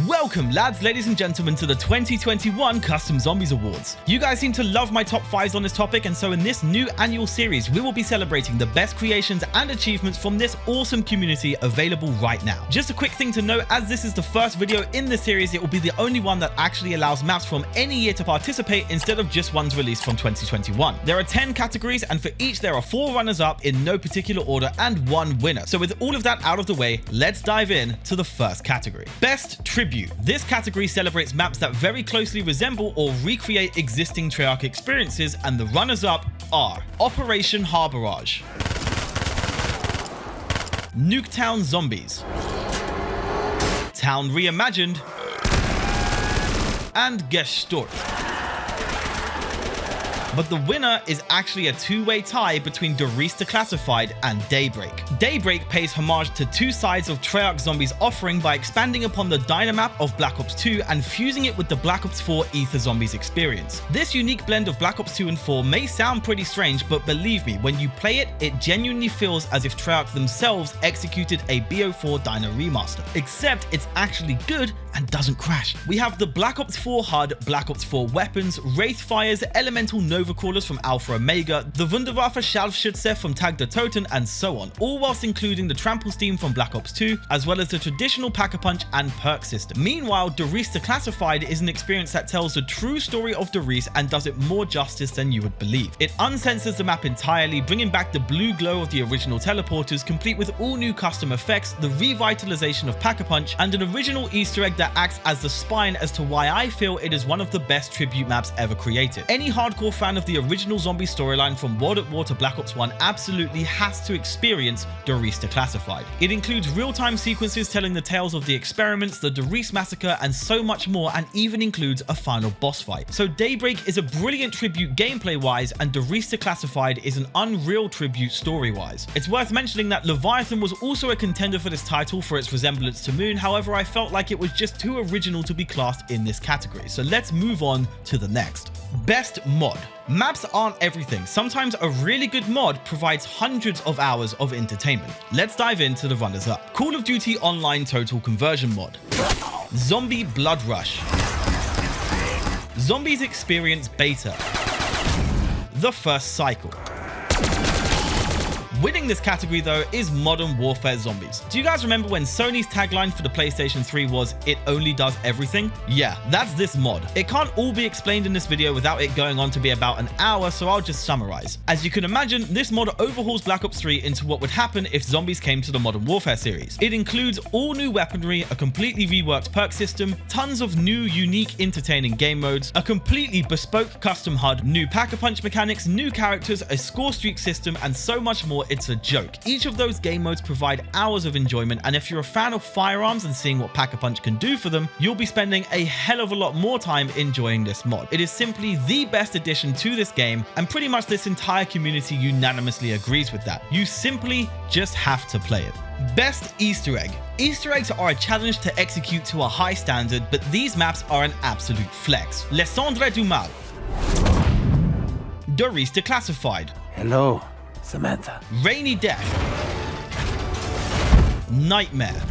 Welcome lads, ladies and gentlemen to the 2021 Custom Zombies Awards. You guys seem to love my top 5s on this topic, and so in this new annual series we will be celebrating the best creations and achievements from this awesome community available right now. Just a quick thing to note, as this is the first video in the series, it will be the only one that actually allows maps from any year to participate instead of just ones released from 2021. There are 10 categories, and for each there are 4 runners-up in no particular order and 1 winner. So with all of that out of the way, let's dive in to the first category. Best Tribute. This category celebrates maps that very closely resemble or recreate existing Treyarch experiences, and the runners-up are Operation Harborage, Nuketown Zombies, Town Reimagined, and Gestort. But the winner is actually a two-way tie between Doris Declassified and Daybreak. Daybreak pays homage to two sides of Treyarch Zombies' offering by expanding upon the Dynamap of Black Ops 2 and fusing it with the Black Ops 4 Ether Zombies experience. This unique blend of Black Ops 2 and 4 may sound pretty strange, but believe me, when you play it, it genuinely feels as if Treyarch themselves executed a BO4 Dyna remaster. Except it's actually good and doesn't crash. We have the Black Ops 4 HUD, Black Ops 4 weapons, Wraithfires, Elemental Nova Crawlers from Alpha Omega, the Wunderwaffe Scharfschütze from Tag der Toten, and so on, all whilst including the Trample Steam from Black Ops 2, as well as the traditional Pack-a-Punch and perk system. Meanwhile, Doris Declassified is an experience that tells the true story of Doris and does it more justice than you would believe. It uncensors the map entirely, bringing back the blue glow of the original teleporters, complete with all new custom effects, the revitalization of Pack-a-Punch, and an original Easter egg that acts as the spine as to why I feel it is one of the best tribute maps ever created. Any hardcore fan of the original zombie storyline from World at War to Black Ops 1 absolutely has to experience Doris Declassified. It includes real-time sequences telling the tales of the experiments, the Doris massacre, and so much more, and even includes a final boss fight. So Daybreak is a brilliant tribute gameplay-wise, and Doris Declassified is an unreal tribute story-wise. It's worth mentioning that Leviathan was also a contender for this title for its resemblance to Moon, however I felt like it was just too original to be classed in this category. So let's move on to the next. Best Mod. Maps aren't everything. Sometimes a really good mod provides hundreds of hours of entertainment. Let's dive into the runners-up. Call of Duty Online Total Conversion Mod, Zombie Blood Rush, Zombies Experience Beta, The First Cycle. Winning this category though is Modern Warfare Zombies. Do you guys remember when Sony's tagline for the PlayStation 3 was "It only does everything"? Yeah, that's this mod. It can't all be explained in this video without it going on to be about an hour, so I'll just summarize. As you can imagine, this mod overhauls Black Ops 3 into what would happen if zombies came to the Modern Warfare series. It includes all new weaponry, a completely reworked perk system, tons of new, unique, entertaining game modes, a completely bespoke custom HUD, new Pack-a-Punch mechanics, new characters, a score streak system, and so much more. It's a joke. Each of those game modes provide hours of enjoyment, and if you're a fan of firearms and seeing what Pack-a-Punch can do for them, you'll be spending a hell of a lot more time enjoying this mod. It is simply the best addition to this game, and pretty much this entire community unanimously agrees with that. You simply just have to play it. Best Easter Egg. Easter eggs are a challenge to execute to a high standard, but these maps are an absolute flex. Les Cendres du Mal, Doris Declassified, Hello, Samantha. Rainy Death, Nightmare.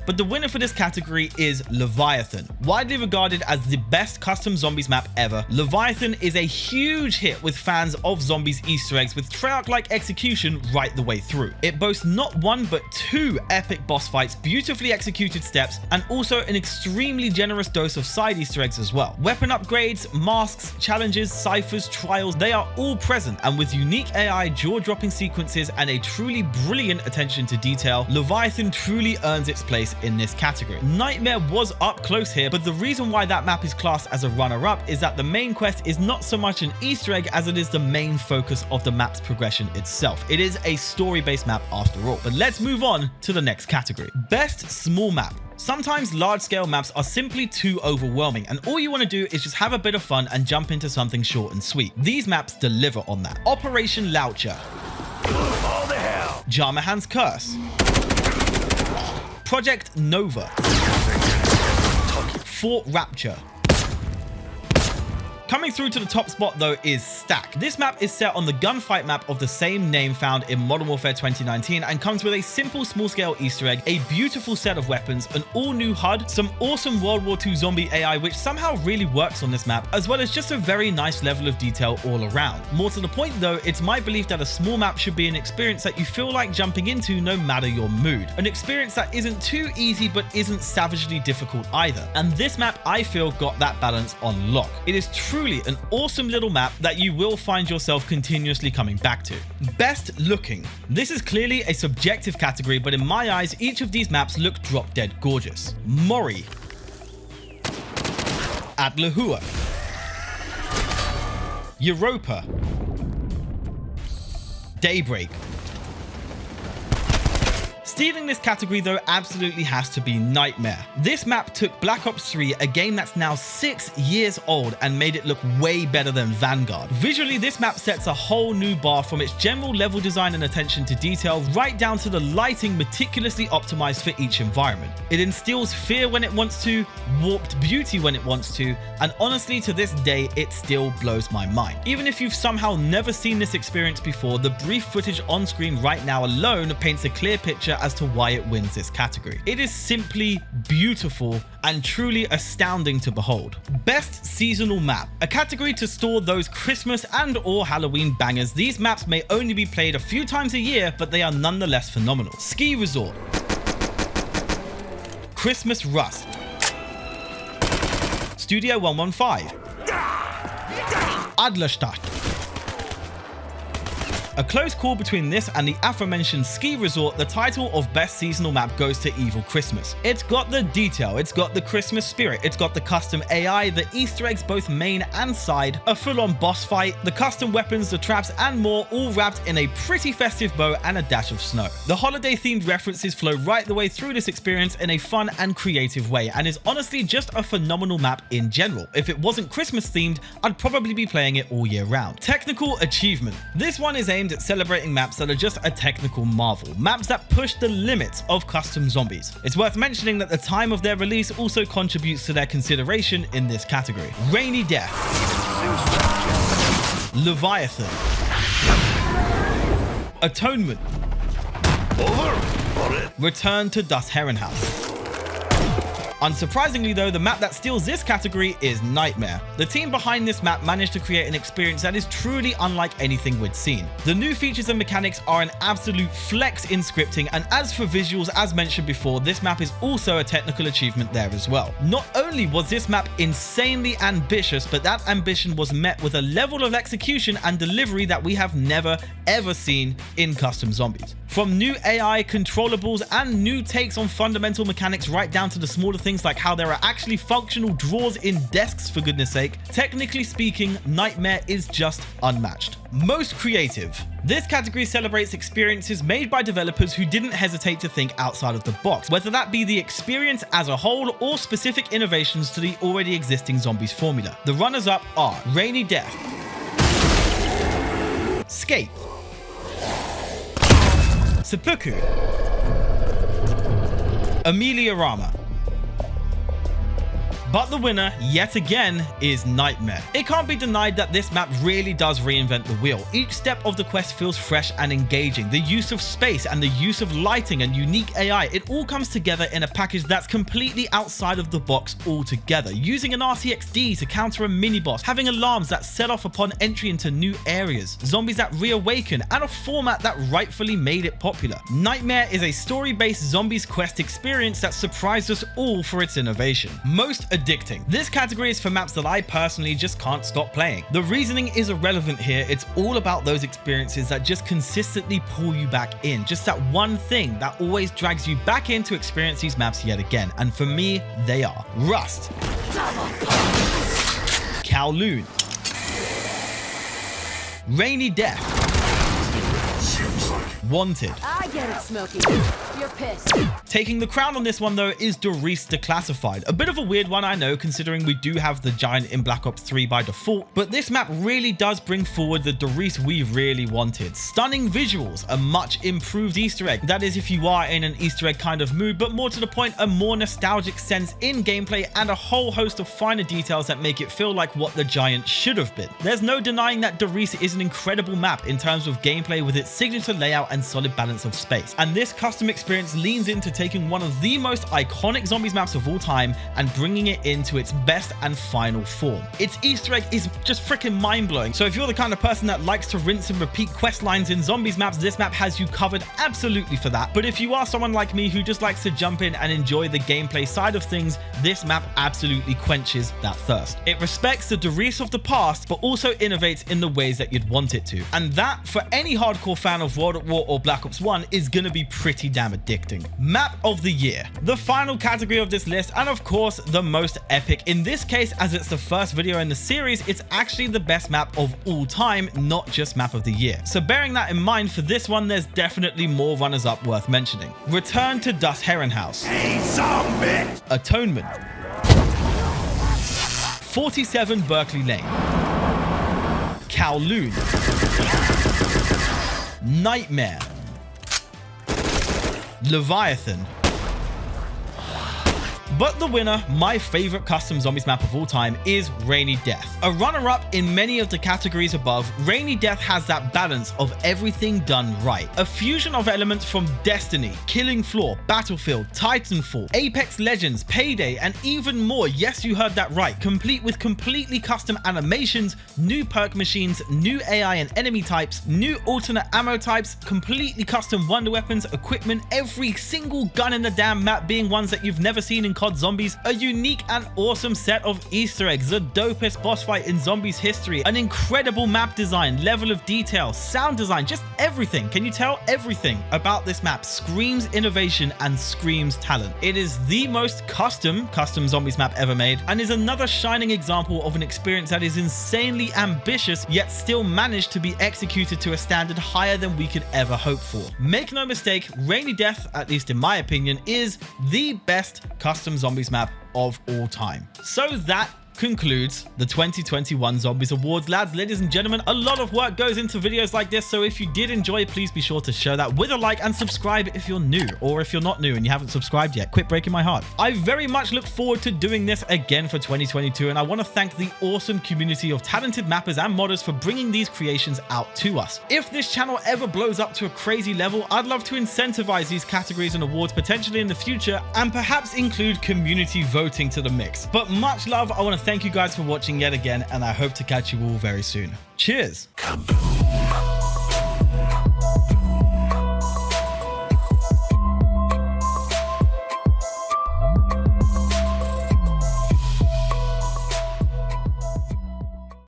But the winner for this category is Leviathan. Widely regarded as the best custom zombies map ever, Leviathan is a huge hit with fans of zombies Easter eggs with Treyarch-like execution right the way through. It boasts not one but 2 epic boss fights, beautifully executed steps, and also an extremely generous dose of side Easter eggs as well. Weapon upgrades, masks, challenges, ciphers, trials, they are all present, and with unique AI, jaw-dropping sequences, and a truly brilliant attention to detail, Leviathan truly earns its place in this category. Nightmare was up close here, but the reason why that map is classed as a runner-up is that the main quest is not so much an Easter egg as it is the main focus of the map's progression itself. It is a story-based map after all. But let's move on to the next category. Best Small Map. Sometimes large-scale maps are simply too overwhelming, and all you want to do is just have a bit of fun and jump into something short and sweet. These maps deliver on that. Operation Laucher, All the hell. Jarmahan's Curse, Project Nova, Fort Rapture, Coming through to the top spot though is Stack. This map is set on the gunfight map of the same name found in Modern Warfare 2019 and comes with a simple small-scale Easter egg, a beautiful set of weapons, an all-new HUD, some awesome World War II zombie AI which somehow really works on this map, as well as just a very nice level of detail all around. More to the point though, it's my belief that a small map should be an experience that you feel like jumping into no matter your mood. An experience that isn't too easy but isn't savagely difficult either. And this map, I feel, got that balance on lock. It is truly an awesome little map that you will find yourself continuously coming back to. Best looking. This is clearly a subjective category, but in my eyes, each of these maps look drop dead gorgeous. Mori. Adlahua. Europa. Daybreak. Stealing this category though absolutely has to be Nightmare. This map took Black Ops 3, a game that's now 6 years old, and made it look way better than Vanguard. Visually, this map sets a whole new bar, from its general level design and attention to detail right down to the lighting meticulously optimized for each environment. It instills fear when it wants to, warped beauty when it wants to, and honestly to this day it still blows my mind. Even if you've somehow never seen this experience before, the brief footage on screen right now alone paints a clear picture as to why it wins this category. It is simply beautiful and truly astounding to behold. Best seasonal map, a category to store those Christmas and or Halloween bangers. These maps may only be played a few times a year, but they are nonetheless phenomenal. Ski Resort, Christmas Rust, Studio 115, Adlerstadt. A close call between this and the aforementioned Ski Resort. The title of best seasonal map goes to Evil Christmas. It's got the detail, it's got the Christmas spirit, it's got the custom AI, the Easter eggs both main and side, a full-on boss fight, the custom weapons, the traps and more, all wrapped in a pretty festive bow and a dash of snow. The holiday themed references flow right the way through this experience in a fun and creative way, and is honestly just a phenomenal map in general. If it wasn't Christmas themed, I'd probably be playing it all year round. Technical achievement. This one is aimed at celebrating maps that are just a technical marvel, maps that push the limits of Custom Zombies. It's worth mentioning that the time of their release also contributes to their consideration in this category. Rainy Death, Leviathan, Atonement, Return to Dust Herrenhaus. Unsurprisingly though, the map that steals this category is Nightmare. The team behind this map managed to create an experience that is truly unlike anything we'd seen. The new features and mechanics are an absolute flex in scripting, and as for visuals, as mentioned before, this map is also a technical achievement there as well. Not only was this map insanely ambitious, but that ambition was met with a level of execution and delivery that we have never ever seen in Custom Zombies. From new AI, controllables, and new takes on fundamental mechanics right down to the smaller things like how there are actually functional drawers in desks, for goodness sake, technically speaking, Nightmare is just unmatched. Most creative. This category celebrates experiences made by developers who didn't hesitate to think outside of the box, whether that be the experience as a whole or specific innovations to the already existing Zombies formula. The runners-up are Rainy Death, Skate, Seppuku, Amelia-Rama. But the winner, yet again, is Nightmare. It can't be denied that this map really does reinvent the wheel. Each step of the quest feels fresh and engaging. The use of space and the use of lighting and unique AI, it all comes together in a package that's completely outside of the box altogether. Using an RTXD to counter a mini-boss, having alarms that set off upon entry into new areas, zombies that reawaken, and a format that rightfully made it popular. Nightmare is a story-based zombies quest experience that surprised us all for its innovation. Most addicting. This category is for maps that I personally just can't stop playing. The reasoning is irrelevant here. It's all about those experiences that just consistently pull you back in. Just that one thing that always drags you back in to experience these maps yet again. And for me, they are Rust, Kowloon, Rainy Death, Wanted, get it, Smokey. You're pissed. Taking the crown on this one though is Doris Declassified. A bit of a weird one, I know, considering we do have the giant in Black Ops 3 by default, but this map really does bring forward the Doris we really wanted. Stunning visuals, a much improved Easter egg. That is if you are in an Easter egg kind of mood, but more to the point, a more nostalgic sense in gameplay and a whole host of finer details that make it feel like what the giant should have been. There's no denying that Doris is an incredible map in terms of gameplay with its signature layout and solid balance of space. And this custom experience leans into taking one of the most iconic zombies maps of all time and bringing it into its best and final form. Its Easter egg is just freaking mind-blowing. So if you're the kind of person that likes to rinse and repeat quest lines in zombies maps, this map has you covered absolutely for that. But if you are someone like me who just likes to jump in and enjoy the gameplay side of things, this map absolutely quenches that thirst. It respects the Doris of the past, but also innovates in the ways that you'd want it to. And that, for any hardcore fan of World at War or Black Ops 1, is gonna be pretty damn addicting. Map of the year. The final category of this list, and of course, the most epic. In this case, as it's the first video in the series, it's actually the best map of all time, not just map of the year. So bearing that in mind, for this one, there's definitely more runners-up worth mentioning. Return to Dust Herrenhaus. Hey, zombie! Atonement. 47 Berkeley Lane. Kowloon. Nightmare. Leviathan. But the winner, my favorite custom zombies map of all time, is Rainy Death. A runner-up in many of the categories above, Rainy Death has that balance of everything done right. A fusion of elements from Destiny, Killing Floor, Battlefield, Titanfall, Apex Legends, Payday, and even more. Yes, you heard that right. Complete with completely custom animations, new perk machines, new AI and enemy types, new alternate ammo types, completely custom wonder weapons, equipment, every single gun in the damn map being ones that you've never seen in COD Zombies, a unique and awesome set of Easter eggs, the dopest boss fight in Zombies history, an incredible map design, level of detail, sound design, just everything. Can you tell? Everything about this map screams innovation and screams talent. It is the most custom Zombies map ever made, and is another shining example of an experience that is insanely ambitious, yet still managed to be executed to a standard higher than we could ever hope for. Make no mistake, Rainy Death, at least in my opinion, is the best custom Zombies map of all time. So that concludes the 2021 Zombies Awards. Lads, ladies and gentlemen, a lot of work goes into videos like this, so if you did enjoy, please be sure to show that with a like and subscribe if you're new, or if you're not new and you haven't subscribed yet, quit breaking my heart. I very much look forward to doing this again for 2022, and I want to thank the awesome community of talented mappers and modders for bringing these creations out to us. If this channel ever blows up to a crazy level, I'd love to incentivize these categories and awards potentially in the future, and perhaps include community voting to the mix. But much love. I want to thank you guys for watching yet again, and I hope to catch you all very soon. Cheers.